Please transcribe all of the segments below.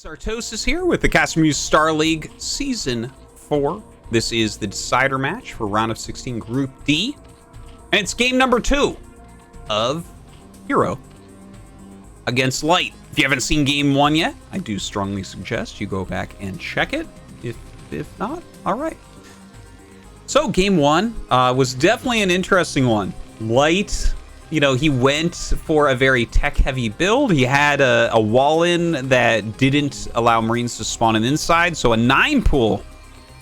Artosis here with the CasterMuse Star League Season 4. This is the decider match for round of 16 Group D. And it's game number 2 of Hero against Light. If you haven't seen game 1 yet, I do strongly suggest you go back and check it. If not, all right. So game 1 was definitely an interesting one. Light, you know, he went for a very tech-heavy build. He had a wall-in that didn't allow Marines to spawn an inside, so a 9 pool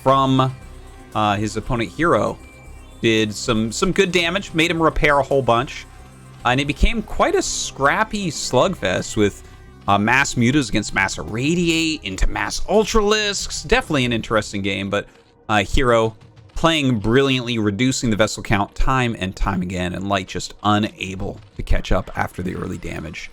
from his opponent Hero did some good damage, made him repair a whole bunch, and it became quite a scrappy slugfest with mass mutas against mass irradiate into mass ultralisks. Definitely an interesting game, but Hero playing brilliantly, reducing the vessel count time and time again, and Light just unable to catch up after the early damage.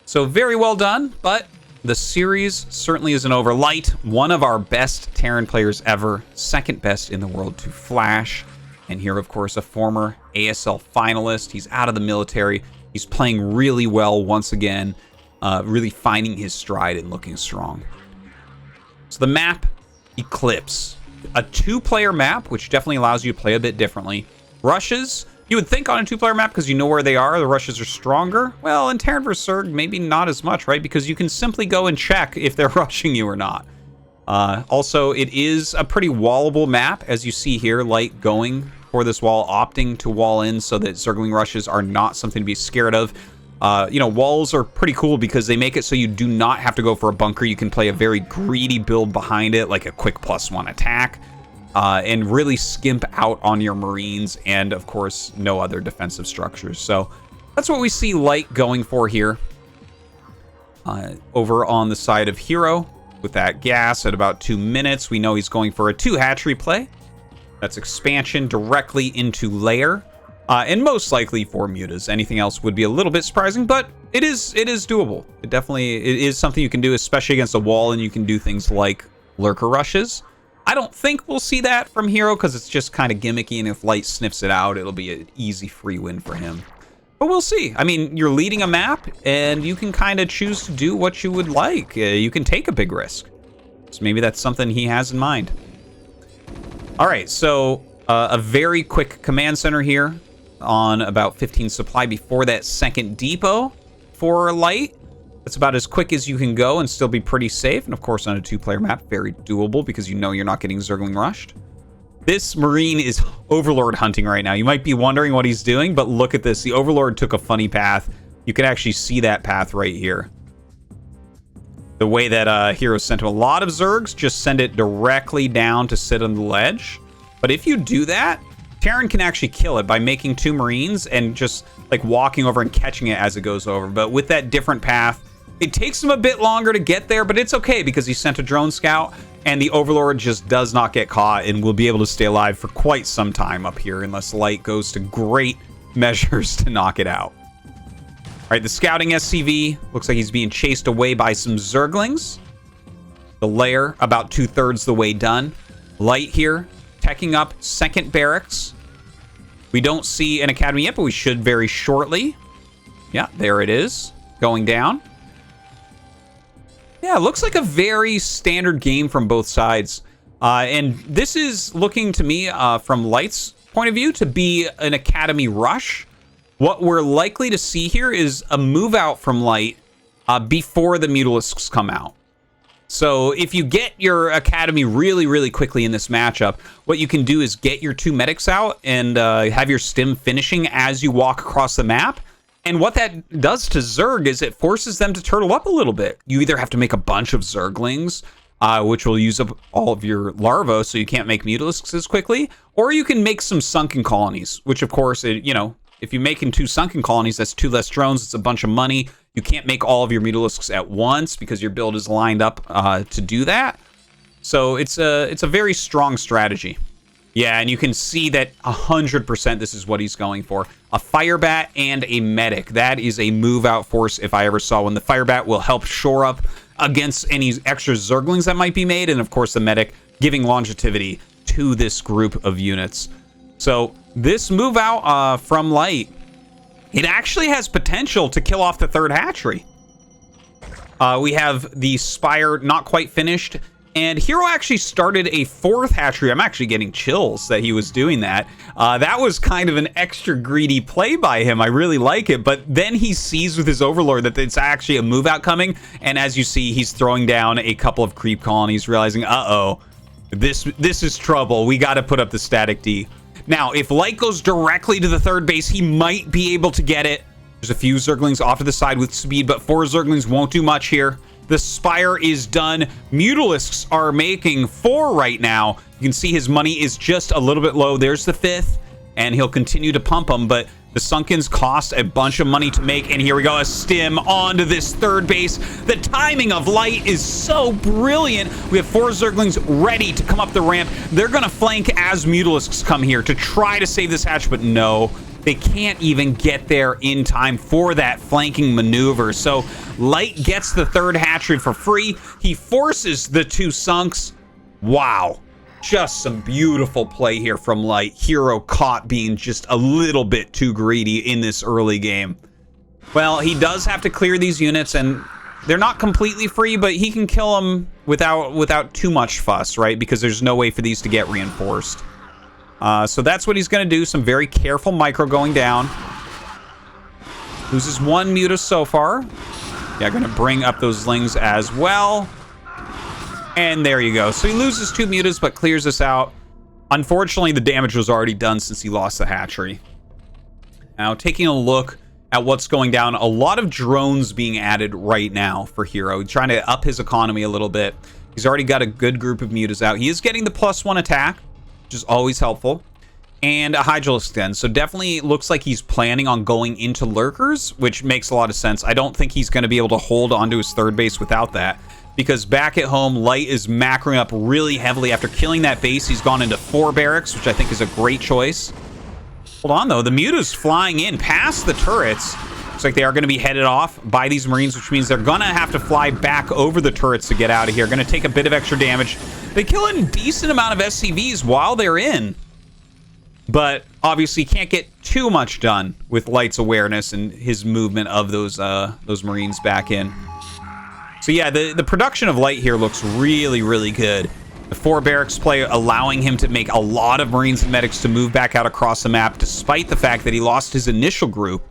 So very well done, but the series certainly isn't over. Light, one of our best Terran players ever, second best in the world to Flash, and here, of course, a former ASL finalist. He's out of the military. He's playing really well once again, really finding his stride and looking strong. So the map, Eclipse. A 2-player map, which definitely allows you to play a bit differently. Rushes, you would think on a 2-player map, because you know where they are, the rushes are stronger. Well, in Terran vs. Zerg, maybe not as much, right? Because you can simply go and check if they're rushing you or not. Also, it is a pretty wallable map, as you see here. Light going for this wall, opting to wall in so that Zergling rushes are not something to be scared of. You know, walls are pretty cool because they make it so you do not have to go for a bunker. You can play a very greedy build behind it, like a quick +1 attack, and really skimp out on your Marines and, of course, no other defensive structures. So that's what we see Light going for here. Over on the side of Hero, with that gas at about 2 minutes, we know he's going for a 2 hatchery play. That's expansion directly into lair. And most likely 4 mutas. Anything else would be a little bit surprising, but it is doable. It is something you can do, especially against a wall, and you can do things like lurker rushes. I don't think we'll see that from Hero because it's just kind of gimmicky, and if Light sniffs it out, it'll be an easy free win for him. But we'll see. I mean, you're leading a map, and you can kind of choose to do what you would like. You can take a big risk. So maybe that's something he has in mind. All right, so a very quick command center here on about 15 supply before that second depot for Light. That's about as quick as you can go and still be pretty safe. And of course, on a 2-player map, very doable because you know you're not getting Zergling rushed. This Marine is Overlord hunting right now. You might be wondering what he's doing, but look at this. The Overlord took a funny path. You can actually see that path right here. The way that Hero sent him a lot of Zergs, just send it directly down to sit on the ledge. But if you do that, Terran can actually kill it by making 2 Marines and just like walking over and catching it as it goes over. But with that different path, it takes him a bit longer to get there, but it's okay because he sent a drone scout and the Overlord just does not get caught and will be able to stay alive for quite some time up here unless Light goes to great measures to knock it out. All right, the scouting SCV looks like he's being chased away by some Zerglings. The lair about 2/3 the way done. Light here, teching up second barracks. We don't see an academy yet, but we should very shortly. Yeah, there it is, going down. Yeah, looks like a very standard game from both sides. And this is looking to me, from Light's point of view, to be an academy rush. What we're likely to see here is a move out from Light before the Mutalisks come out. So if you get your academy really, really quickly in this matchup, what you can do is get your 2 medics out and have your stim finishing as you walk across the map. And what that does to Zerg is it forces them to turtle up a little bit. You either have to make a bunch of Zerglings, which will use up all of your larvae, so you can't make Mutalisks as quickly, or you can make some sunken colonies, which of course, you know, if you're making 2 sunken colonies, that's 2 less drones. It's a bunch of money. You can't make all of your Mutalisks at once because your build is lined up to do that. So it's a very strong strategy. Yeah, and you can see that 100% this is what he's going for. A Firebat and a Medic. That is a move-out force if I ever saw one. The Firebat will help shore up against any extra Zerglings that might be made, and of course the Medic giving longevity to this group of units. So this move out from Light, it actually has potential to kill off the 3rd hatchery. We have the Spire not quite finished. And Hero actually started a 4th hatchery. I'm actually getting chills that he was doing that. That was kind of an extra greedy play by him. I really like it. But then he sees with his Overlord that it's actually a move out coming. And as you see, he's throwing down a couple of creep colonies, realizing, uh-oh, this is trouble. We got to put up the static D. Now, if Light goes directly to the 3rd base, he might be able to get it. There's a few Zerglings off to the side with speed, but 4 Zerglings won't do much here. The Spire is done. Mutalisks are making 4 right now. You can see his money is just a little bit low. There's the 5th, and he'll continue to pump them, but the Sunkens cost a bunch of money to make, and here we go, a stim onto this 3rd base. The timing of Light is so brilliant. We have 4 Zerglings ready to come up the ramp. They're going to flank as Mutalisks come here to try to save this hatch, but no. They can't even get there in time for that flanking maneuver. So Light gets the 3rd hatchery for free. He forces the 2 Sunks. Wow. Just some beautiful play here from Light. Hero caught being just a little bit too greedy in this early game. Well, he does have to clear these units, and they're not completely free, but he can kill them without too much fuss, right? Because there's no way for these to get reinforced. So that's what he's going to do. Some very careful micro going down. Loses 1 Muta so far. Yeah, going to bring up those Lings as well. And there you go. So he loses 2 Mutas, but clears this out. Unfortunately, the damage was already done since he lost the hatchery. Now, taking a look at what's going down, a lot of drones being added right now for Hero. Trying to up his economy a little bit. He's already got a good group of Mutas out. He is getting the +1 attack, which is always helpful, and a Hydralisk Den. So definitely looks like he's planning on going into Lurkers, which makes a lot of sense. I don't think he's going to be able to hold onto his 3rd base without that, because back at home, Light is macroing up really heavily. After killing that base, he's gone into 4 barracks, which I think is a great choice. Hold on, though. The Muta's flying in past the turrets. Looks like they are going to be headed off by these Marines, which means they're going to have to fly back over the turrets to get out of here. Going to take a bit of extra damage. They kill a decent amount of SCVs while they're in, but obviously can't get too much done with Light's awareness and his movement of those Marines back in. So yeah, the production of Light here looks really, really good. The 4 barracks play allowing him to make a lot of Marines and Medics to move back out across the map, despite the fact that he lost his initial group.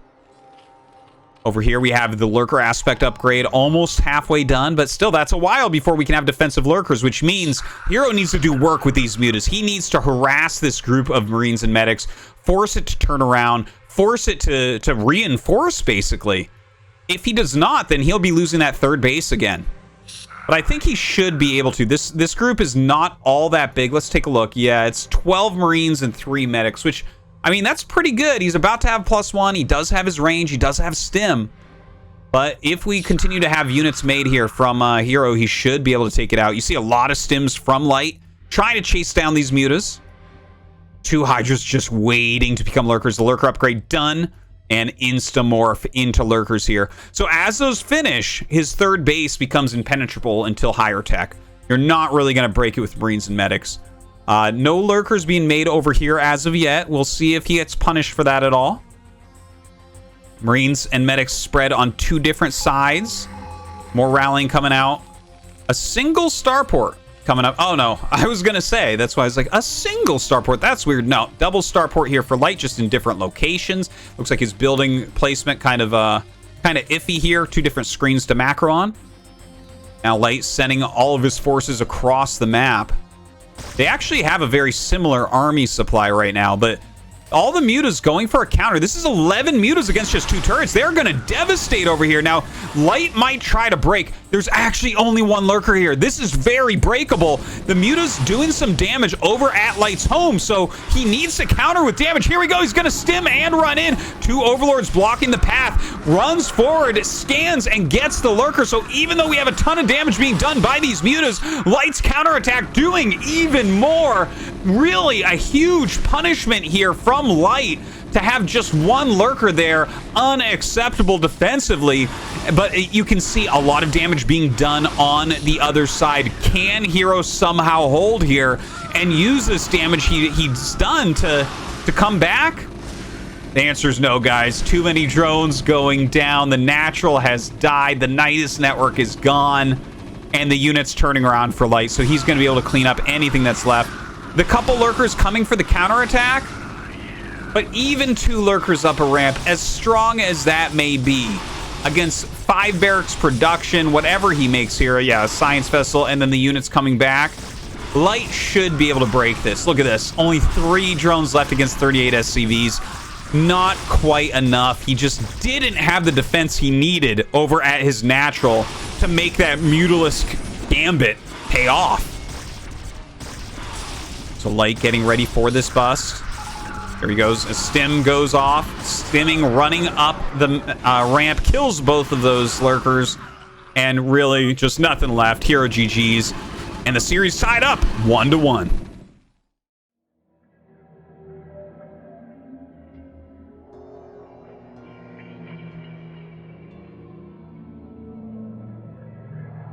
Over here, we have the Lurker aspect upgrade almost halfway done, but still, that's a while before we can have defensive Lurkers, which means Hero needs to do work with these Mutas. He needs to harass this group of Marines and Medics, force it to turn around, force it to reinforce, basically. If he does not, then he'll be losing that 3rd base again. But I think he should be able to. This group is not all that big. Let's take a look. Yeah, it's 12 Marines and 3 Medics, which, I mean, that's pretty good. He's about to have +1. He does have his range. He does have stim. But if we continue to have units made here from Hero, he should be able to take it out. You see a lot of stims from Light trying to chase down these Mutas. 2 Hydras just waiting to become Lurkers. The Lurker upgrade done. And insta-morph into Lurkers here. So as those finish, his 3rd base becomes impenetrable until higher tech. You're not really going to break it with Marines and Medics. No Lurkers being made over here as of yet. We'll see if he gets punished for that at all. Marines and Medics spread on 2 different sides. More rallying coming out. A single starport coming up. Oh, no. I was going to say, that's why I was like, a single starport. That's weird. No, double starport here for Light, just in different locations. Looks like his building placement kind of iffy here. 2 different screens to macro on. Now Light sending all of his forces across the map. They actually have a very similar army supply right now, but all the Mutas going for a counter. This is 11 Mutas against just 2 turrets. They're going to devastate over here. Now, Light might try to break. There's actually only 1 Lurker here. This is very breakable. The Muta's doing some damage over at Light's home, so he needs to counter with damage. Here we go. He's going to stim and run in. 2 Overlords blocking the path. Runs forward, scans, and gets the Lurker. So even though we have a ton of damage being done by these Mutas, Light's counterattack doing even more. Really a huge punishment here from Light to have just 1 Lurker there. Unacceptable defensively, but you can see a lot of damage being done on the other side. Can Hero somehow hold here and use this damage he's done to come back? The answer is no, guys. Too many drones going down. The natural has died. The Nidus network is gone. And the unit's turning around for light. So he's going to be able to clean up anything that's left. The couple lurkers coming for the counterattack. But even 2 lurkers up a ramp, as strong as that may be, against 5 barracks production, whatever he makes here. Yeah, a science vessel, and then the units coming back. Light should be able to break this. Look at this. Only 3 drones left against 38 SCVs. Not quite enough. He just didn't have the defense he needed over at his natural to make that Mutalisk Gambit pay off. So Light getting ready for this bust. Here he goes. A stim goes off. Stimming, running up the ramp, kills both of those lurkers. And really just nothing left. Hero GG's. And the series tied up 1-1.